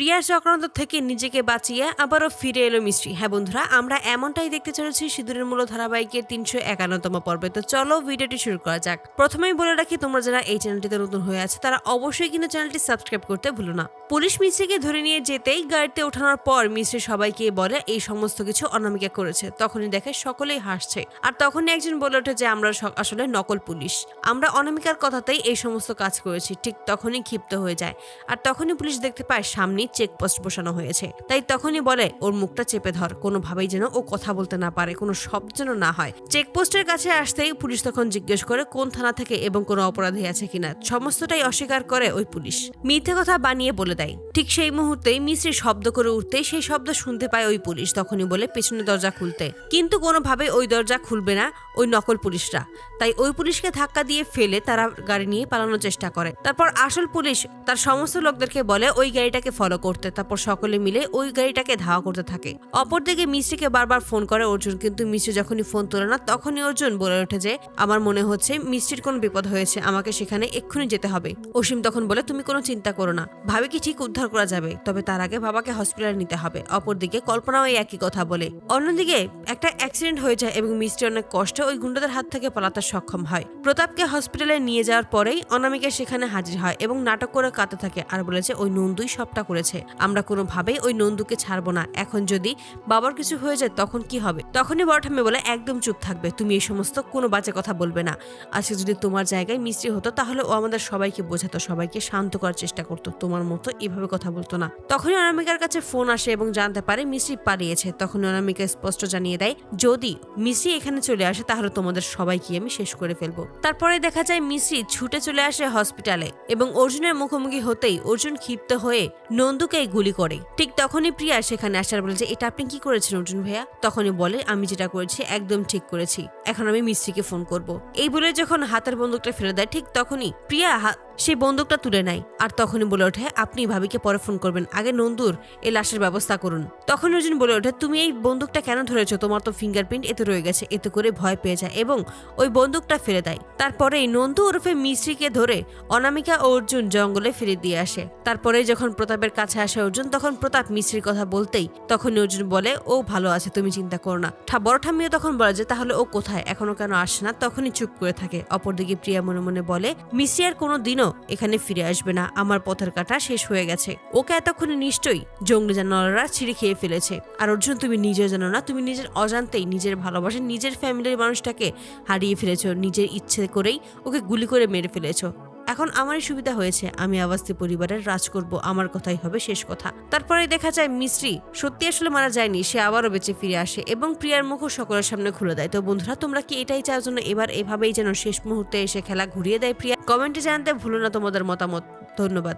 প্রিয়ার চক্রান্ত থেকে নিজেকে বাঁচিয়ে আবারও ফিরে এলো মিষ্টি। হ্যাঁ বন্ধুরা, আমরা এমনটাই দেখতে চলেছি সিঁদুরের মূল ধারাবাহিকের 351তম পর্বে। তো চলো ভিডিওটি শুরু করা যাক। প্রথমেই বলে রাখি, তোমরা যারা এই চ্যানেলটিতে নতুন হয়ে আছে তারা অবশ্যই কিন্তু চ্যানেলটি সাবস্ক্রাইব করতে ভুলো না। পুলিশ মিষ্টিকে ধরে নিয়ে যেতেই গাড়িতে ওঠানোর পর মিষ্টি সবাইকে বলে এই সমস্ত কিছু অনামিকা করেছে। তখনই দেখে সকলেই হাসছে, আর তখনই একজন বলে ওঠে যে আমরা আসলে নকল পুলিশ, আমরা অনামিকার কথাতেই এই সমস্ত কাজ করেছি। ঠিক তখনই ক্ষিপ্ত হয়ে যায়, আর তখনই পুলিশ দেখতে পায় সামনে চেকপোস্ট বসানো হয়েছে। তাই তখনই বলে ওর মুখটা চেপে ধর, কোনোভাবেই যেন ও কথা বলতে না পারে, কোনো শব্দ যেন না হয়। চেকপোস্টের কাছে আসতেই পুলিশ তখন জিজ্ঞেস করে কোন থানা থেকে এবং কোনো অপরাধী আছে কিনা। সমস্তটাই অস্বীকার করে ওই পুলিশ, মিথ্যে কথা বানিয়ে বলে দেয়। ঠিক সেই মুহূর্তেই মিস্ত্রি শব্দ করে উঠতেই সেই শব্দ শুনতে পায় ওই পুলিশ। তখনই বলে পেছনে দরজা খুলতে, কিন্তু কোনোভাবে ওই দরজা খুলবে না ওই নকল পুলিশরা। তাই ওই পুলিশকে ধাক্কা দিয়ে ফেলে তারা গাড়ি নিয়ে পালানোর চেষ্টা করে। তারপর আসল পুলিশ তার সমস্ত লোকদেরকে বলে ওই গাড়িটাকে ফলো করতে। তারপর সকলে মিলে ওই গাড়িটাকে ধাওয়া করতে থাকে। অপরদিকে মিষ্টিকে বারবার ফোন করে অর্জুন, কিন্তু মিষ্টি যখনই ফোন তোলে না তখনই অর্জুন বলে ওঠে যে আমার মনে হচ্ছে মিষ্টির কোনো বিপদ হয়েছে, আমাকে সেখানে এক্ষুনি যেতে হবে। অসীম তখন বলে তুমি কোনো চিন্তা করো না, ভাবিকে ঠিক উদ্ধার করা যাবে, তবে তার আগে বাবাকে হসপিটালে নিতে হবে। অপরদিকে কল্পনাও এই একই কথা বলে। অন্যদিকে একটা অ্যাক্সিডেন্ট হয়ে যায় এবং মিষ্টি অনেক কষ্টে ওই গুন্ডাদের হাত থেকে পালাতে সক্ষম হয়। প্রতাপকে হসপিটালে নিয়ে যাওয়ার পরেই অনামিকা সেখানে হাজির হয় এবং নাটক করে কাঁদতে থাকে আর বলেছে ওই নন্দুই সবটা করেছে, আমরা কোনোভাবেই ওই নন্দুকে ছাড়বো না। এখন যদি বাবার কিছু হয়ে যায় তখন কি হবে? তখনই বড় ঠাম্মি বলে একদম চুপ থাকবে, তুমি এই সমস্ত কোনো বাজে কথা বলবে না। আজকে যদি তোমার জায়গায় মিষ্টি হতো তাহলে ও আমাদের সবাইকে বোঝাতো, সবাইকে শান্ত করার চেষ্টা করতো, তোমার মতো এভাবে কথা বলতো না। তখনই অনামিকার কাছে ফোন আসে এবং জানতে পারে মিষ্টি পালিয়েছে। তখন অনামিকা স্পষ্ট জানিয়ে দেয় যদি মিষ্টি এখানে চলে আসে তাহলে তোমাদের সবাইকে আমি শেষ করে ফেলবো। তারপরে দেখা যায় মিষ্টি ছুটে চলে আসে হসপিটালে এবং অর্জুনের মুখোমুখি হতেই অর্জুন ক্ষিপ্ত হয়ে নন্দুকে গুলি করে। ঠিক তখনই প্রিয়া সেখানে আসার বলে যে এটা আপনি কি করেছেন অর্জুন ভাইয়া? তখনই বলে আমি যেটা করেছি একদম ঠিক করেছি, এখন আমি মিষ্টিকে ফোন করব। এই বলে যখন হাতের বন্দুকটা ফেলে দেয় ঠিক তখনই প্রিয়া সেই বন্দুকটা তুলে নেয়, আর তখনই বলে ওঠে আপনি ভাবিকে পরে ফোন করবেন, আগে নন্দুর এই লাশের ব্যবস্থা করুন। তখন অর্জুন বলে ওঠে তুমি এই বন্দুকটা কেন ধরেছো, তোমার তো ফিঙ্গারপ্রিন্ট এতে রয়ে গেছে। এতে করে ভয় পেয়ে যায় এবং ওই বন্দুকটা ফেলে দেয়। তারপরেই নন্দু ওরফে মিষ্টিকে ধরে অনামিকা ও অর্জুন জঙ্গলে ফিরে দিয়ে আসে। তারপরে যখন প্রতাপের কাছে আসে অর্জুন, তখন প্রতাপ মিষ্টির কথা বলতেই তখন অর্জুন বলে ও ভালো আছে, তুমি চিন্তা করো না। বড় ঠাম্মিও তখন বলে যে তাহলে ও কোথায়, এখনো কেন আসে না? তখনই চুপ করে থাকে। অপরদিকে প্রিয়া মনে মনে বলে মিষ্টি আর কোনো দিনও এখানে ফিরে আসবে না, আমার পথের কাটা শেষ হয়ে গেছে, ওকে এতক্ষণে নিশ্চয়ই জঙ্গলি জানোয়াররা ছিঁড়ে খেয়ে ফেলেছে। আর অর্জুন তুমি নিজেও জানো না, তুমি নিজের অজান্তেই নিজের ভালোবাসা নিজের ফ্যামিলির মানুষটাকে হারিয়ে ফেলেছো, নিজের ইচ্ছে করেই ওকে গুলি করে মেরে ফেলেছো। এখন আমারই সুবিধা হয়েছে, আমি আওয়াস্তি পরিবারের রাজ করব, আমার কথাই হবে শেষ কথা। তারপরে দেখা যায় মিস্ত্রি সত্যি আসলে মারা যায়নি, সে আবারও বেঁচে ফিরে আসে এবং প্রিয়ার মুখও সকলের সামনে খুলে দেয়। তো বন্ধুরা, তোমরা কি এটাই চাও জন্য এবার এভাবেই যেন শেষ মুহূর্তে এসে খেলা ঘুরিয়ে দেয় প্রিয়া? কমেন্টে জানাতে ভুলো না তোমাদের মতামত। ধন্যবাদ।